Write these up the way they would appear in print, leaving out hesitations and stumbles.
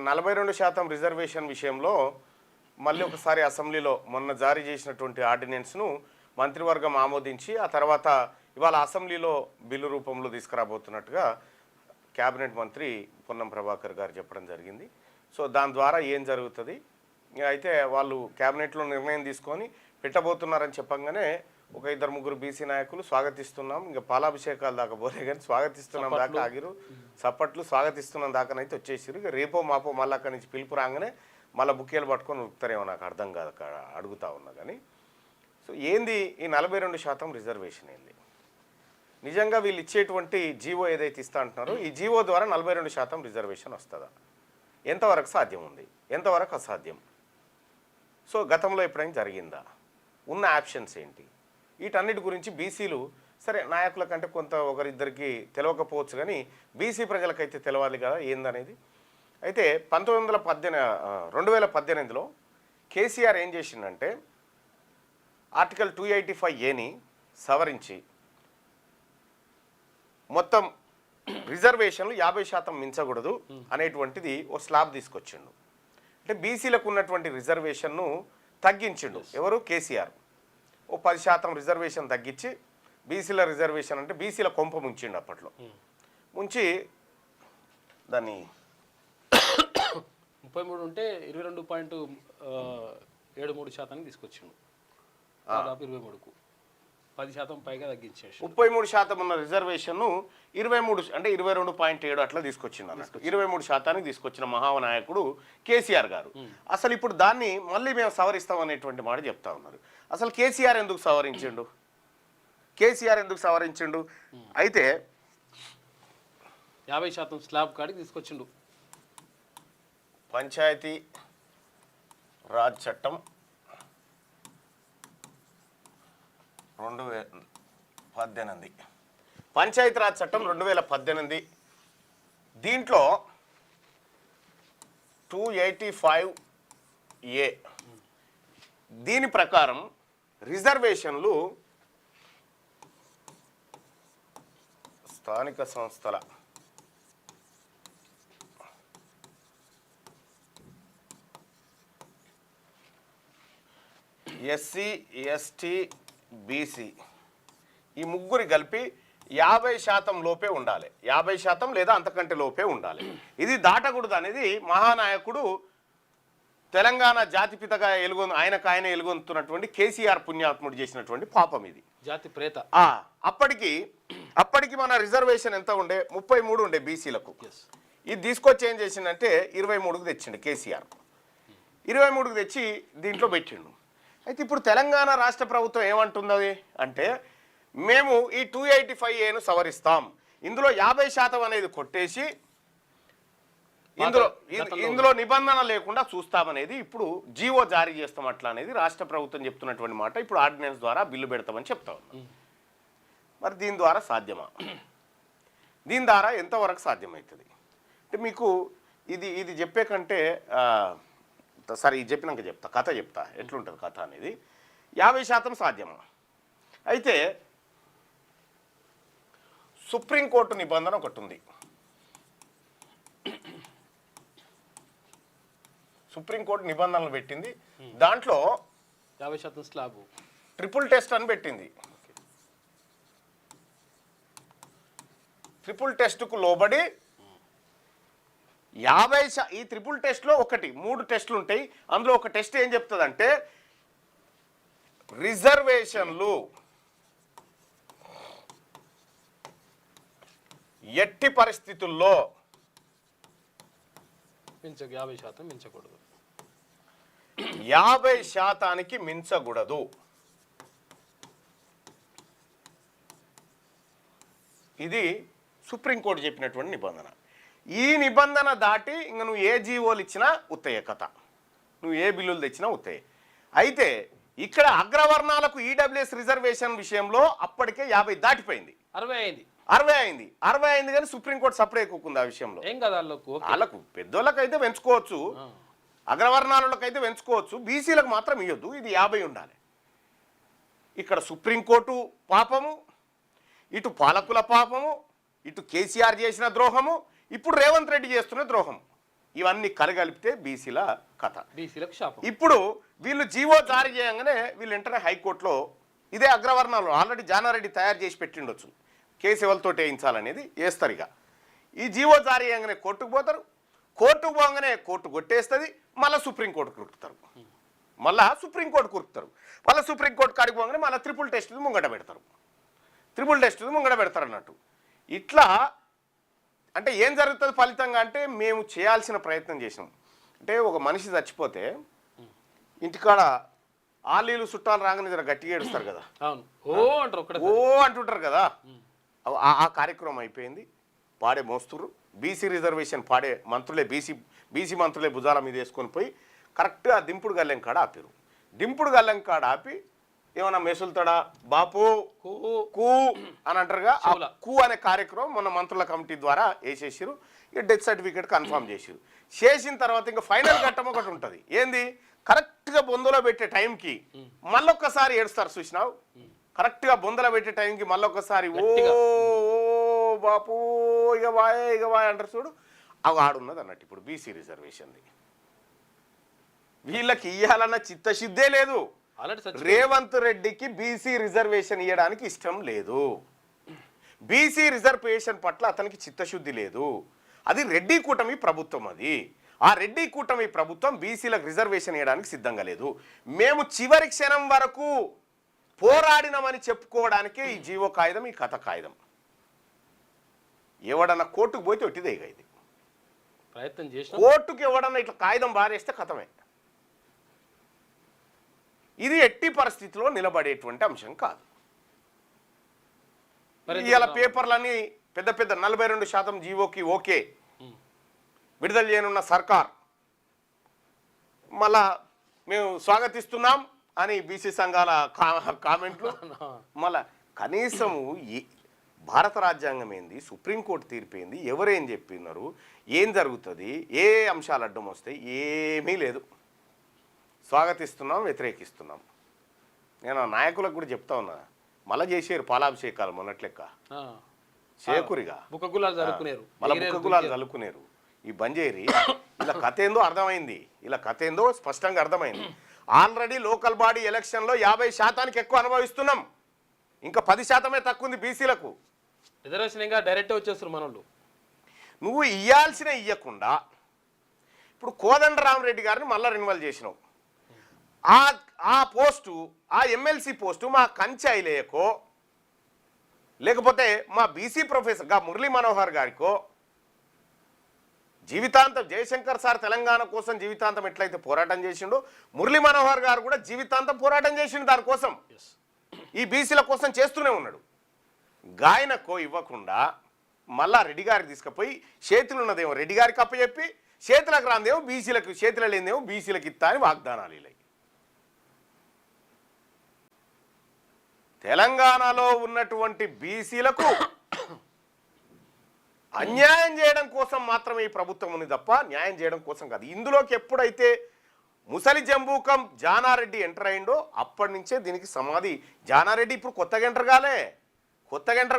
42% reservation విషయంలో మళ్ళీ ఒకసారి అసెంబ్లీలో మొన్న జారీ చేసినటువంటి ఆర్డినెన్స్ను మంత్రివర్గం ఆమోదించి ఆ తర్వాత ఇవాళ అసెంబ్లీలో బిల్లు రూపంలో తీసుకురాబోతున్నట్టుగా క్యాబినెట్ మంత్రి పొన్నం ప్రభాకర్ గారు చెప్పడం జరిగింది. సో దాని ద్వారా ఏం జరుగుతుంది అయితే వాళ్ళు క్యాబినెట్లో నిర్ణయం తీసుకొని పెట్టబోతున్నారని చెప్పంగానే ఒక 2-3 బీసీ నాయకులు స్వాగతిస్తున్నాం, ఇంకా పాలాభిషేకాలు దాకా పోలే కానీ స్వాగతిస్తున్నాం దాకా ఆగిరు, చప్పట్లు స్వాగతిస్తున్నాం దాకానైతే వచ్చేసారు. ఇక రేపో మాపో మళ్ళీ అక్కడి నుంచి పిలుపు రాగానే మళ్ళీ బుక్కేలు పట్టుకొని ఉరుకుతారేమో నాకు అర్థం కాదు అడుగుతా ఉన్నా. కానీ సో ఏంది ఈ 42% రిజర్వేషన్ ఏంది? నిజంగా వీళ్ళు ఇచ్చేటువంటి జీవో ఏదైతే ఇస్తా అంటున్నారో ఈ జీవో ద్వారా 42% రిజర్వేషన్ వస్తుందా? ఎంతవరకు సాధ్యం ఉంది, ఎంతవరకు అసాధ్యం? సో గతంలో ఎప్పుడైనా జరిగిందా? ఉన్న ఆప్షన్స్ ఏంటి? వీటన్నిటి గురించి బీసీలు సరే నాయకుల కంటే కొంత ఒకరిద్దరికి తెలియకపోవచ్చు కానీ బీసీ ప్రజలకైతే తెలవాలి కదా ఏందనేది. అయితే 2018లో కేసీఆర్ ఏం చేసిందంటే ఆర్టికల్ 285A సవరించి మొత్తం రిజర్వేషన్లు 50% మించకూడదు అనేటువంటిది ఓ స్లాబ్ తీసుకొచ్చిండు. అంటే బీసీలకు ఉన్నటువంటి రిజర్వేషన్ను తగ్గించిండు. ఎవరు? కేసీఆర్. ఓ 10% రిజర్వేషన్ తగ్గించి బీసీల రిజర్వేషన్ అంటే బీసీల కొంప ముంచిండు. అప్పట్లో ముంచి దాన్ని 33 ఉంటే 22.73% తీసుకొచ్చిండు. దాదాపు 23కు 10% పైగా తగ్గించేసి 33% ఉన్న రిజర్వేషన్ను 23 అంటే 22.7 అట్లా తీసుకొచ్చింది అన్నట్టు. 23% తీసుకొచ్చిన మహానాయకుడు కేసీఆర్ గారు. అసలు ఇప్పుడు దాన్ని మళ్ళీ మేము సవరిస్తాం అనేటువంటి మాట చెప్తా ఉన్నారు. అసలు కేసీఆర్ ఎందుకు సవరించిండు? అయితే 50% స్లాబ్ కాడికి తీసుకొచ్చిండు. పంచాయతీ రాజ్ చట్టం 2018 పంచాయతీరాజ్ చట్టం 2018 దీంట్లో 285A దీని ప్రకారం రిజర్వేషన్లు స్థానిక సంస్థల ఎస్సీ ఎస్టీ బీసీ ఈ ముగ్గురి కలిపి 50% లోపే ఉండాలి. 50% లేదా అంతకంటే లోపే ఉండాలి. ఇది దాటకూడదు అనేది మహానాయకుడు తెలంగాణ జాతిపితగా ఆయన ఎలుగొందుతున్నటువంటి కేసీఆర్ పుణ్యాత్ముడు చేసినటువంటి పాపం ఇది. జాతి ప్రేత. అప్పటికి మన రిజర్వేషన్ ఎంత ఉండే? 33 ఉండే బీసీలకు. ఇది తీసుకొచ్చి ఏం చేసిండంటే 23కు తెచ్చిండు కేసీఆర్. 23కు తెచ్చి దీంట్లో పెట్టిండు. అయితే ఇప్పుడు తెలంగాణ రాష్ట్ర ప్రభుత్వం ఏమంటున్నది అంటే మేము ఈ 285Aను సవరిస్తాం, ఇందులో 50% అనేది కొట్టేసి ఇందులో నిబంధన లేకుండా చూస్తామనేది ఇప్పుడు జీవో జారీ చేస్తాం అట్లా అనేది రాష్ట్ర ప్రభుత్వం చెప్తున్నటువంటి మాట. ఇప్పుడు ఆర్డినెన్స్ ద్వారా బిల్లు పెడతామని చెప్తా ఉన్నాం. మరి దీని ద్వారా సాధ్యమా? దీని ద్వారా ఎంతవరకు సాధ్యమవుతుంది అంటే మీకు ఇది చెప్పే కంటే సరే ఇది చెప్పినాక కథ చెప్తా ఎట్లుంటుంది కథ అనేది. 50% సాధ్యమా? అయితే సుప్రీంకోర్టు నిబంధన ఒకటి ఉంది. సుప్రీంకోర్టు నిబంధనలు పెట్టింది. దాంట్లో 50% స్లాబ్ ట్రిపుల్ టెస్ట్ అని పెట్టింది. ట్రిపుల్ టెస్ట్కు లోబడి 50 ఈ ట్రిపుల్ టెస్ట్లో 3 టెస్టులు ఉంటాయి. అందులో ఒక టెస్ట్ ఏం చెప్తుందంటే రిజర్వేషన్లు ఎట్టి పరిస్థితుల్లో 50% మించకూడదు. 50%కి మించకూడదు. ఇది సుప్రీంకోర్టు చెప్పినటువంటి నిబంధన. ఈ నిబంధన దాటి ఇంక నువ్వు ఏ జీవోలు ఇచ్చినా ఉత్తయ్య కథ, నువ్వు ఏ బిల్లులు తెచ్చినా ఉత్తయ్య. అయితే ఇక్కడ అగ్రవర్ణాలకు ఈడబ్ల్యూఎస్ రిజర్వేషన్ విషయంలో అప్పటికే 50 దాటిపోయింది. 60 అయింది కానీ సుప్రీంకోర్టు సపరేట్ ఎక్కుకుంది ఆ విషయంలో. ఏం కదా వాళ్ళకు పెద్దోళ్ళకైతే పెంచుకోవచ్చు, అగ్రవర్ణాలకైతే పెంచుకోవచ్చు, బీసీలకు మాత్రం ఇవ్వద్దు. ఇది 50 ఉండాలి. ఇక్కడ సుప్రీంకోర్టు పాపము, ఇటు పాలకుల పాపము, ఇటు కేసీఆర్ చేసిన ద్రోహము, ఇప్పుడు రేవంత్ రెడ్డి చేస్తున్న ద్రోహం. ఇవన్నీ కలగలిపితే బీసీల కథ. బీసీలకు శాపం. ఇప్పుడు వీళ్ళు జీవో జారీ చేయగానే వీళ్ళు వెంటనే హైకోర్టులో ఇదే అగ్రవర్ణాలు ఆల్రెడీ జానారెడ్డి తయారు చేసి పెట్టిండొచ్చు, కేసు ఎవరితోటి వేయించాలనేది వేస్తారు. ఇక ఈ జీవో జారీ చేయగానే కోర్టుకు పోతారు, కోర్టుకు పోగానే కోర్టు కొట్టేస్తుంది, మళ్ళీ సుప్రీంకోర్టు కురుకుతారు, మళ్ళీ సుప్రీంకోర్టు కురుకుతారు, మళ్ళీ సుప్రీంకోర్టు కాడికి పోగానే మళ్ళీ ట్రిపుల్ టెస్ట్ ముంగట పెడతారు అన్నట్టు. ఇట్లా అంటే ఏం జరుగుతుంది ఫలితంగా అంటే మేము చేయాల్సిన ప్రయత్నం చేసినాం. అంటే ఒక మనిషి చచ్చిపోతే ఇంటికాడ ఆలీలు చుట్టాలు రాగానే జర గట్టిగా ఏడుస్తారు కదా, ఓ అంటుంటారు కదా, ఆ కార్యక్రమం అయిపోయింది. పాడే మోస్తురు బీసీ రిజర్వేషన్ పాడే మంత్రులే బీసీ మంత్రులే భుజాల మీద వేసుకొని పోయి కరెక్ట్గా దింపుడు గల్లెం కాడ ఆపారు. దింపుడు గల్లెం కాడ ఆపి ఏమన్నా మెసులుతాడా బాపు కూ అని అంటారుగా, ఆ కూ అనే కార్యక్రమం మొన్న మంత్రుల కమిటీ ద్వారా వేసేసారు. ఇక డెత్ సర్టిఫికేట్ కన్ఫర్మ్ చేసారు. చేసిన తర్వాత ఇంకా ఫైనల్ ఘట్టం ఒకటి ఉంటుంది. ఏంది, కరెక్ట్గా బొందలో పెట్టే టైంకి మళ్ళొక్కసారి ఏడుస్తారు చూసినావు, కరెక్ట్గా బొందలో పెట్టే టైంకి మళ్ళొక్కసారి ఓ బాపు ఇక వాయ్ అంటారు చూడు, అవి ఆడున్నది అన్నట్టు. ఇప్పుడు బీసీ రిజర్వేషన్ది వీళ్ళకి ఇయ్యాలన్న చిత్తశుద్ధే లేదు. రేవంత్ రెడ్డికి బీసీ రిజర్వేషన్ ఇవ్వడానికి ఇష్టం లేదు. బీసీ రిజర్వేషన్ పట్ల అతనికి చిత్తశుద్ధి లేదు. అది రెడ్డి కూటమి ప్రభుత్వం. అది ఆ రెడ్డి కూటమి ప్రభుత్వం బీసీలకు రిజర్వేషన్ ఇవ్వడానికి సిద్ధంగా లేదు. మేము చివరి క్షణం వరకు పోరాడినామని చెప్పుకోవడానికే ఈ జీవో కాగితం, ఈ కథ కాగితం. ఎవడన్నా కోర్టుకు పోతే ఒట్టిదే ఇది. ప్రయత్నం చేసి కోర్టుకు ఎవడన్నా ఇట్లా కాగితం బారేస్తే కథమే. ఇది ఎట్టి పరిస్థితిలో నిలబడేటువంటి అంశం కాదు. ఇవాళ పేపర్లన్నీ పెద్ద 42% జీవోకి ఓకే విడుదల చేయనున్న సర్కార్ మళ్ళా మేము స్వాగతిస్తున్నాం అని బీసీ సంఘాల కామెంట్లు. మళ్ళా కనీసము భారత రాజ్యాంగం ఏంది, సుప్రీంకోర్టు తీర్పేంది, ఎవరేం చెప్పినారు, ఏం జరుగుతుంది, ఏ అంశాలు అడ్డం వస్తాయి, ఏమీ లేదు. స్వాగతిస్తున్నాం, వ్యతిరేకిస్తున్నాం. నేను నాయకులకు కూడా చెప్తా ఉన్నా, మళ్ళీ చేసారు పాలాభిషేకాలు మొన్నట్లెక్క చేకూరిగా మళ్ళీ బుక్కగులాలు చల్లుకునేరు. ఈ బంజేరి ఇలా కథ ఏందో అర్థమైంది, ఇలా కథ ఏందో స్పష్టంగా అర్థమైంది. ఆల్రెడీ లోకల్ బాడీ ఎలక్షన్లో 50% ఎక్కువ అనుభవిస్తున్నాం, ఇంకా 10% తక్కువ ఉంది బీసీలకు. రిజర్వేషన్ ఇంకా డైరెక్ట్ వచ్చేస్తారు మనోళ్ళు. నువ్వు ఇయ్యాల్సిన ఇయ్యకుండా ఇప్పుడు కోదండరామరెడ్డి గారిని మళ్ళీ రెన్యువల్ చేసినావు. ఆ పోస్టు, ఆ ఎమ్మెల్సీ పోస్టు మా కంచె ఐలేయకో లేకపోతే మా బీసీ ప్రొఫెసర్ గా మురళీ మనోహర్ గారికో జీవితాంతం, జయశంకర్ సార్ తెలంగాణ కోసం జీవితాంతం ఎట్లయితే పోరాటం చేసిండో మురళీ మనోహర్ గారు కూడా జీవితాంతం పోరాటం చేసిండు దానికోసం, ఈ బీసీల కోసం చేస్తూనే ఉన్నాడు. గాయనకో ఇవ్వకుండా మళ్ళా రెడ్డి గారికి తీసుకుపోయి చేతులు ఉన్నదేమో రెడ్డి గారికి అప్పచెప్పి చేతులకు రాందేమో బీసీలకు, చేతులు లేనిదేమో బీసీలకు ఇస్తా అని వాగ్దానాలు ఇలా. తెలంగాణలో ఉన్నటువంటి బీసీలకు అన్యాయం చేయడం కోసం మాత్రమే ఈ ప్రభుత్వం ఉంది తప్ప న్యాయం చేయడం కోసం కాదు. ఇందులోకి ఎప్పుడైతే ముసలి జంబూకం జానారెడ్డి ఎంటర్ అయిండో అప్పటి నుంచే దీనికి సమాధి. జానారెడ్డి ఇప్పుడు కొత్తగా ఎంటర్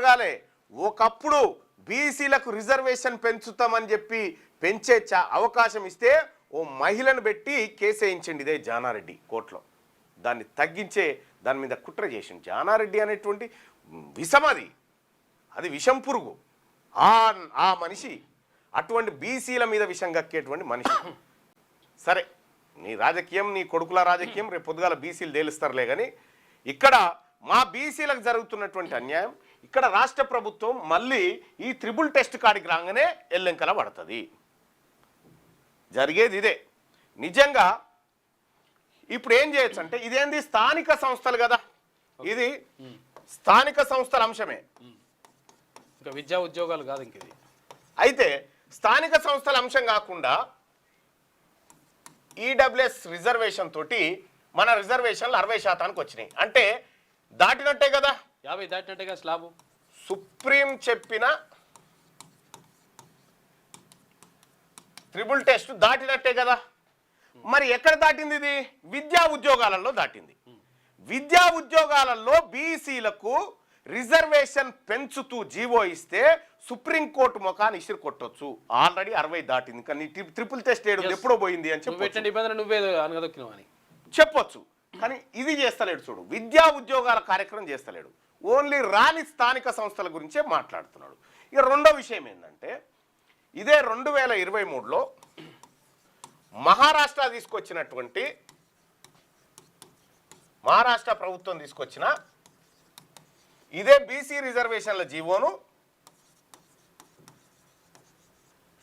కాలే. ఒకప్పుడు బీసీలకు రిజర్వేషన్ పెంచుతామని చెప్పి పెంచే అవకాశం ఇస్తే ఓ మహిళను పెట్టి కేసు వేయించండి ఇదే జానారెడ్డి కోర్టులో. దాన్ని తగ్గించే దాని మీద కుట్ర చేసింది. జానారెడ్డి అనేటువంటి విషం, అది విషం పురుగు. ఆ మనిషి అటువంటి బీసీల మీద విషం కక్కేటువంటి మనిషి. సరే, నీ రాజకీయం, నీ కొడుకుల రాజకీయం, రేపు పొద్దుగాల బీసీలు తేలుస్తారులే. కానీ ఇక్కడ మా బీసీలకు జరుగుతున్నటువంటి అన్యాయం, ఇక్కడ రాష్ట్ర ప్రభుత్వం మళ్ళీ ఈ ట్రిపుల్ టెస్ట్ కాడికి రాగానే ఎల్లెంకల పడుతుంది. జరిగేది ఇదే. నిజంగా ఇప్పుడు ఏం చేయొచ్చు అంటే, ఇదేంది స్థానిక సంస్థలు కదా, ఇది స్థానిక సంస్థల అంశమే, ఇంకా విద్యా ఉద్యోగాలు కాదు ఇంక ఇది. అయితే స్థానిక సంస్థల అంశం కాకుండా ఈడబ్ల్యూఎస్ రిజర్వేషన్ తోటి మన రిజర్వేషన్లు 60% వచ్చినాయి అంటే దాటినట్టే కదా. 50 దాటినట్టేగా స్లాబు. సుప్రీం చెప్పిన ట్రిపుల్ టెస్ట్ దాటినట్టే కదా. మరి ఎక్కడ దాటింది ఇది? విద్యా ఉద్యోగాలలో దాటింది. విద్యా ఉద్యోగాలలో బీసీలకు రిజర్వేషన్ పెంచుతూ జీవో ఇస్తే సుప్రీంకోర్టు ముఖాన్ని ఇసురు కొట్టొచ్చు. ఆల్రెడీ 60 దాటింది, కానీ ట్రిపుల్ టెస్ట్ ఏడు ఎప్పుడో పోయింది అని చెప్పి నిబంధన నువ్వే అనగదొక్కినావు అని చెప్పొచ్చు. కానీ ఇది చేస్తలేడు. చూడు, విద్యా ఉద్యోగాల కార్యక్రమం చేస్తలేడు, ఓన్లీ రాని స్థానిక సంస్థల గురించే మాట్లాడుతున్నాడు. ఇక రెండో విషయం ఏంటంటే, ఇదే 2023లో మహారాష్ట్ర ప్రభుత్వం తీసుకొచ్చిన ఇదే బీసీ రిజర్వేషన్ల జీవోను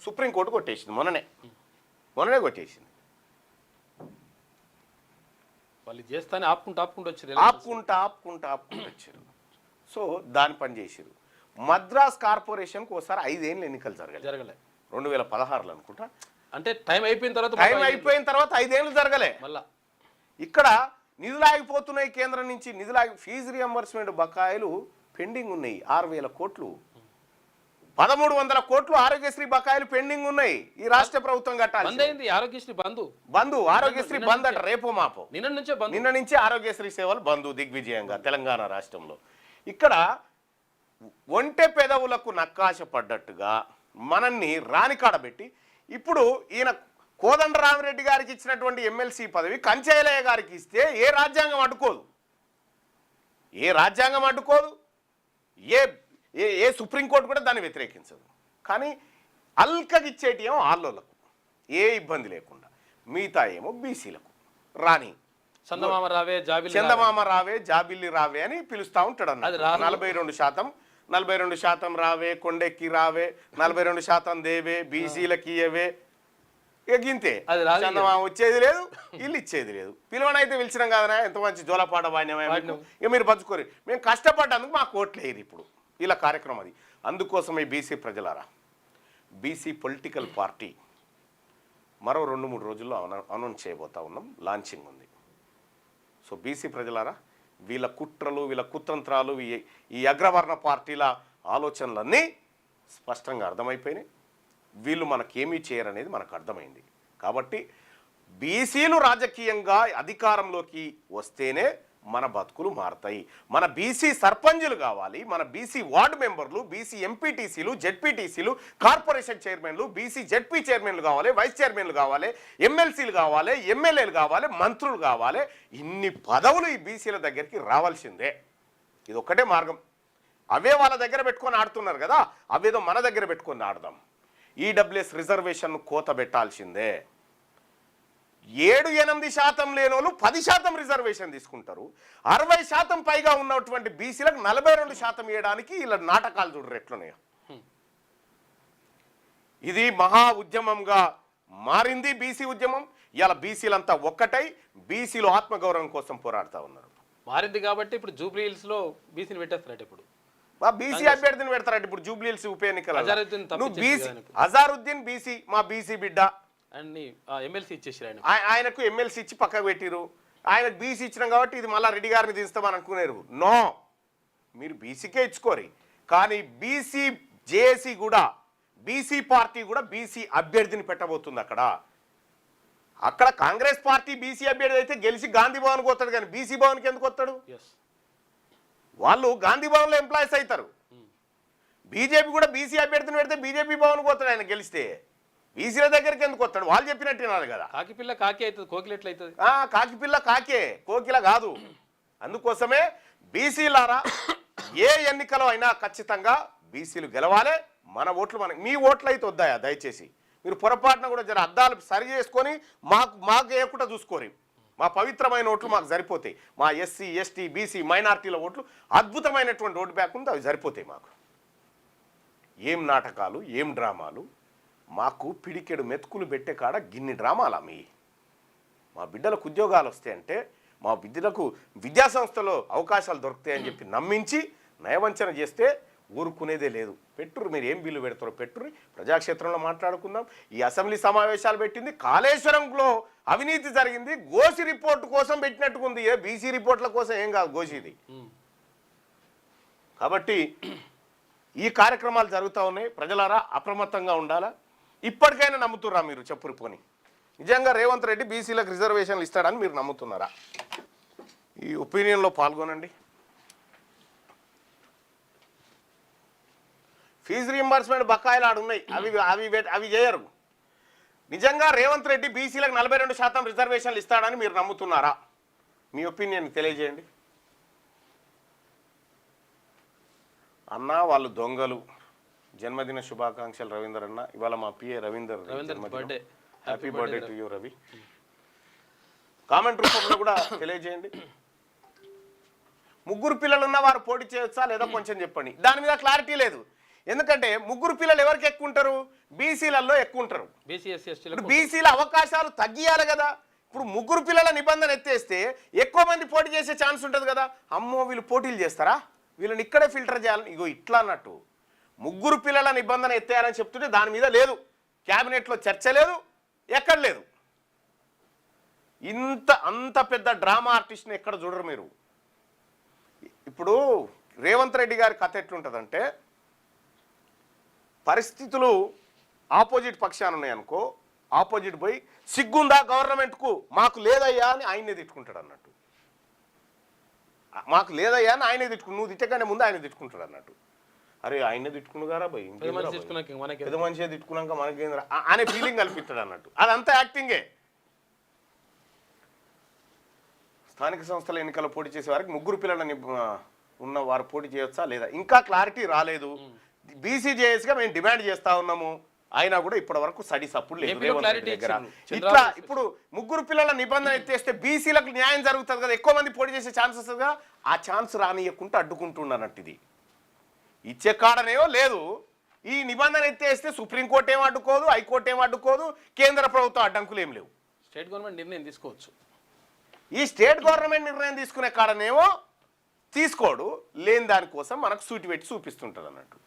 సుప్రీంకోర్టు కొట్టేసింది. మొన్ననే కొట్టేసింది. వాళ్ళు చేస్తానే ఆపుకుంటూ వచ్చారు. సో దాని పని చేసారు. మద్రాస్ కార్పొరేషన్కి ఒకసారి 5 ఏళ్ళు ఎన్నికలు జరగలే 2016లో అనుకుంటా. అంటే టైం అయిపోయిన తర్వాత 5 ఏళ్ళు జరగలే. మళ్ళా ఇక్కడ నిధులు ఆగిపోతున్నాయి. కేంద్రం నుంచి ఫీజు రియంబర్స్మెంట్ బకాయిలు పెండింగ్ ఉన్నాయి. 6,000 కోట్లు, 1,300 కోట్లు ఆరోగ్యశ్రీ బకాయిలు పెండింగ్ ఉన్నాయి. ఈ రాష్ట్ర ప్రభుత్వం కట్టాలి. ఆరోగ్యశ్రీ ఆరోగ్యశ్రీ బంద్ అట, రేపో మాపో. నిన్న నుంచే ఆరోగ్యశ్రీ సేవలు బంద్ దిగ్విజయంగా తెలంగాణ రాష్ట్రంలో. ఇక్కడ ఒంటె పెదవులకు నక్కాశ పడ్డట్టుగా మనల్ని రానికాడబెట్టి ఇప్పుడు ఈయన కోదండరామిరెడ్డి గారికి ఇచ్చినటువంటి ఎమ్మెల్సీ పదవి కంచైలయ్య గారికి ఇస్తే ఏ రాజ్యాంగం అడ్డుకోదు, ఏ సుప్రీంకోర్టు కూడా దాన్ని వ్యతిరేకించదు. కానీ అల్కగిచ్చేటి ఏమో ఆల్లోలకు ఏ ఇబ్బంది లేకుండా, మిగతా ఏమో బీసీలకు రాని చందమామ రావే జాబిల్లి రావే అని పిలుస్తూ ఉంటాడు అన్న. 42% రావే, కొండెక్కి రావే, 42% దేవే, బీసీలకి ఇయ్యవే. గింతే, చందమామ వచ్చేది లేదు, ఇల్లు ఇచ్చేది లేదు. పిలువనైతే పిలిచినాం కదనా, ఎంత మంచి జోలపాట బాణ్యమే. ఇక మీరు పంచుకోరు, మేము కష్టపడ్డందుకు మాకు ఓట్లు వేయరు. ఇప్పుడు ఇలా కార్యక్రమం అది. అందుకోసమే బీసీ ప్రజలారా, బీసీ పొలిటికల్ పార్టీ మరో 2-3 రోజుల్లో అనౌన్స్ చేయబోతా ఉన్నాం. లాంచింగ్ ఉంది. సో బీసీ ప్రజలారా, వీళ్ళ కుట్రలు, వీళ్ళ కుతంత్రాలు, ఈ అగ్రవర్ణ పార్టీల ఆలోచనలన్నీ స్పష్టంగా అర్థమైపోయినాయి. వీళ్ళు మనకేమీ చేయరనేది మనకు అర్థమైంది. కాబట్టి బీసీలు రాజకీయంగా అధికారంలోకి వస్తేనే మన బతుకులు మారుతాయి. మన బీసీ సర్పంచులు కావాలి, మన బీసీ వార్డు మెంబర్లు, బీసీ ఎంపీటీసీలు, జెడ్పీటీసీలు, కార్పొరేషన్ చైర్మన్లు, బీసీ జెడ్పీ చైర్మన్లు కావాలి, వైస్ చైర్మన్లు కావాలి, ఎమ్మెల్సీలు కావాలి, ఎమ్మెల్యేలు కావాలి, మంత్రులు కావాలి. ఇన్ని పదవులు ఈ బీసీల దగ్గరికి రావాల్సిందే. ఇది ఒక్కటే మార్గం. అవే వాళ్ళ దగ్గర పెట్టుకొని ఆడుతున్నారు కదా, అవేదో మన దగ్గర పెట్టుకొని ఆడదాం. ఈడబ్ల్యూఎస్ రిజర్వేషన్ కోత పెట్టాల్సిందే. 7-8% లేని వాళ్ళు 10% రిజర్వేషన్ తీసుకుంటారు. 60% పైగా ఉన్నటువంటి బీసీలకు 42% ఇవ్వడానికి ఇలా నాటకాలు చూడరు ఎట్లున్నాయో. ఇది మహా ఉద్యమంగా మారింది బీసీ ఉద్యమం. ఇలా బీసీలంతా ఒక్కటై బీసీలు ఆత్మగౌరవం కోసం పోరాడుతూ ఉన్నారు. మారింది కాబట్టి ఇప్పుడు జూబ్లీ హిల్స్ లో బీసీని పెట్టేస్తారట. ఇప్పుడు బీసీ అభ్యర్థిని పెడతారట. ఇప్పుడు జూబ్లీ హిల్స్ ఉప ఎన్నికల అజారుద్దీన్ బీసీ, మా బీసీ బిడ్డ ఎమ్మెల్సీ ఇచ్చేసారు. ఆయనకు ఎమ్మెల్సీ ఇచ్చి పక్కకు పెట్టిరు. ఆయనకు బీసీ ఇచ్చినాం కాబట్టి ఇది మళ్ళీ రెడ్డి గారిని తీస్తామని అనుకున్నారు. నో, మీరు బీసీకే ఇచ్చుకోరు. కానీ బీసీ జేఏసీ కూడా, బీసీ పార్టీ కూడా బీసీ అభ్యర్థిని పెట్టబోతుంది. అక్కడ కాంగ్రెస్ పార్టీ బీసీ అభ్యర్థి అయితే గెలిచి గాంధీ భవన్కి వస్తాడు, కానీ బీసీ భవన్కి ఎందుకు వస్తాడు? వాళ్ళు గాంధీ భవన్లో ఎంప్లాయీస్ అవుతారు. బీజేపీ కూడా బీసీ అభ్యర్థిని పెడితే బీజేపీ భవన్కి వస్తాడు. ఆయన గెలిస్తే బీసీల దగ్గరికి ఎందుకు వస్తాడు? వాళ్ళు చెప్పినట్టు వినాలి కదా. కాకిపిల్ల కాకి అవుతుంది, కోకిల ఎట్లయితుంది? కాకిపిల్ల కాకే, కోకిల కాదు. అందుకోసమే బీసీలారా, ఏ ఎన్నికలో అయినా ఖచ్చితంగా బీసీలు గెలవాలి. మన ఓట్లు మీ ఓట్లు అయితే వద్దాయా? దయచేసి మీరు పొరపాటున కూడా జర అద్దాలు సరి చేసుకొని మాకు వేయకుండా చూసుకోరు. మా పవిత్రమైన ఓట్లు మాకు సరిపోతాయి. మా ఎస్సీ, ఎస్టీ, బీసీ, మైనార్టీల ఓట్లు అద్భుతమైనటువంటి ఓటు బ్యాక్ ఉంది, అవి సరిపోతాయి మాకు. ఏం నాటకాలు, ఏం డ్రామాలు! మాకు పిడికెడు మెతుకులు పెట్టే కాడ గిన్ని డ్రామాలా? మా బిడ్డలకు ఉద్యోగాలు వస్తాయంటే, మా బిడ్డలకు విద్యాసంస్థలో అవకాశాలు దొరుకుతాయని చెప్పి నమ్మించి నయవంచన చేస్తే ఊరుకునేదే లేదు. పెట్టురు, మీరు ఏం బిల్లు పెడతారో పెట్టురు, ప్రజాక్షేత్రంలో మాట్లాడుకుందాం. ఈ అసెంబ్లీ సమావేశాలు పెట్టింది కాళేశ్వరంలో అవినీతి జరిగింది, గోసి రిపోర్టు కోసం పెట్టినట్టుకుంది. బీసీ రిపోర్ట్ల కోసం ఏం కాదు గోసిది. కాబట్టి ఈ కార్యక్రమాలు జరుగుతూ ఉన్నాయి. ప్రజలారా అప్రమత్తంగా ఉండాలా. ఇప్పటికైనా నమ్ముతుర్రా మీరు? చెప్పురు పోని, నిజంగా రేవంత్ రెడ్డి బీసీలకు రిజర్వేషన్లు ఇస్తాడని మీరు నమ్ముతున్నారా? ఈ ఒపీనియన్లో పాల్గొనండి. ఫీజు రీంబర్స్మెంట్ బకాయిలు ఆడున్నాయి, అవి చేయరు. నిజంగా రేవంత్ రెడ్డి బీసీలకు 42% రిజర్వేషన్లు ఇస్తాడని మీరు నమ్ముతున్నారా? మీ ఒపీనియన్ తెలియజేయండి. అన్నా వాళ్ళు దొంగలు. జన్మదిన శుభాకాంక్షలు రవీందర్ అన్న. ఇవాళ మా PA Ravinder birthday. Happy birthday to you Ravi. Comment రూపంలో కూడా తెలియజేయండి. ముగ్గురు పిల్లలు ఉన్న వారు పోటీ చేయొచ్చా లేదా కొంచెం చెప్పండి. దాని మీద క్లారిటీ లేదు. ఎందుకంటే ముగ్గురు పిల్లలు ఎవరికి ఎక్కువ ఉంటారు? బీసీలలో ఎక్కువ ఉంటారు. బీసీల అవకాశాలు తగ్గియాలి కదా. ఇప్పుడు ముగ్గురు పిల్లల నిబంధన ఎత్తేస్తే ఎక్కువ మంది పోటీ చేసే ఛాన్స్ ఉంటుంది కదా. అమ్మో వీళ్ళు పోటీలు చేస్తారా, వీళ్ళని ఇక్కడే ఫిల్టర్ చేయాలని, ఇగో ఇట్లా అన్నట్టు ముగ్గురు పిల్లల నిబంధన ఎత్తేయాలని చెప్తుంటే దాని మీద లేదు, క్యాబినెట్లో చర్చ లేదు, ఎక్కడ లేదు. అంత పెద్ద డ్రామా ఆర్టిస్ట్ని ఎక్కడ చూడరు మీరు. ఇప్పుడు రేవంత్ రెడ్డి గారి కథ ఎట్లుంటుందంటే, పరిస్థితులు ఆపోజిట్ పక్షాన ఉన్నాయనుకో, ఆపోజిట్ పోయి సిగ్గుందా గవర్నమెంట్కు, మాకు లేదయ్యా అని ఆయనే తిట్టుకుంటాడు అన్నట్టు. మాకు లేదయ్యా అని ఆయనే తిట్టుకుని, నువ్వు తిట్టకంటే ముందు ఆయన తిట్టుకుంటాడు అన్నట్టు. అరే ఆయనే తిట్టుకున్నారా భయ్, పెద్ద మనిషి తిట్టుకున్నాక మనకేంద్ర అనే ఫీలింగ్ కల్పిస్తాడు అన్నట్టు. అదంతా యాక్టింగే. స్థానిక సంస్థల ఎన్నికల్లో పోటీ చేసే వారికి ముగ్గురు పిల్లలని ఉన్న వారు పోటీ చేయొచ్చా లేదా ఇంకా క్లారిటీ రాలేదు. బీసీజేఎస్గా మేము డిమాండ్ చేస్తా ఉన్నాము, అయినా కూడా ఇప్పటి వరకు స్టడీ సపోర్ట్ లేదు రేవంత్ రెడ్డి దగ్గర. ఇట్లా ఇప్పుడు ముగ్గురు పిల్లల నిబంధన ఎత్తేస్తే బీసీలకు న్యాయం జరుగుతుంది కదా, ఎక్కువ మంది పోటీ చేసే ఛాన్స్ వస్తుంది కదా. ఆ ఛాన్స్ రానియకుంటూ అడ్డుకుంటున్నట్టు. ఇది ఇచ్చే కాడనేవో లేదు. ఈ నిబంధన ఎత్తేస్తే సుప్రీంకోర్టు ఏం అడ్డుకోదు, హైకోర్టు ఏం అడ్డుకోదు, కేంద్ర ప్రభుత్వం అడ్డంకులు ఏం లేవు. స్టేట్ గవర్నమెంట్ నిర్ణయం తీసుకోవచ్చు. ఈ స్టేట్ గవర్నమెంట్ నిర్ణయం తీసుకునే కాడనేమో తీసుకోడు, లేని దానికోసం మనకు సూటి పెట్టి చూపిస్తుంటుంది అన్నట్టు.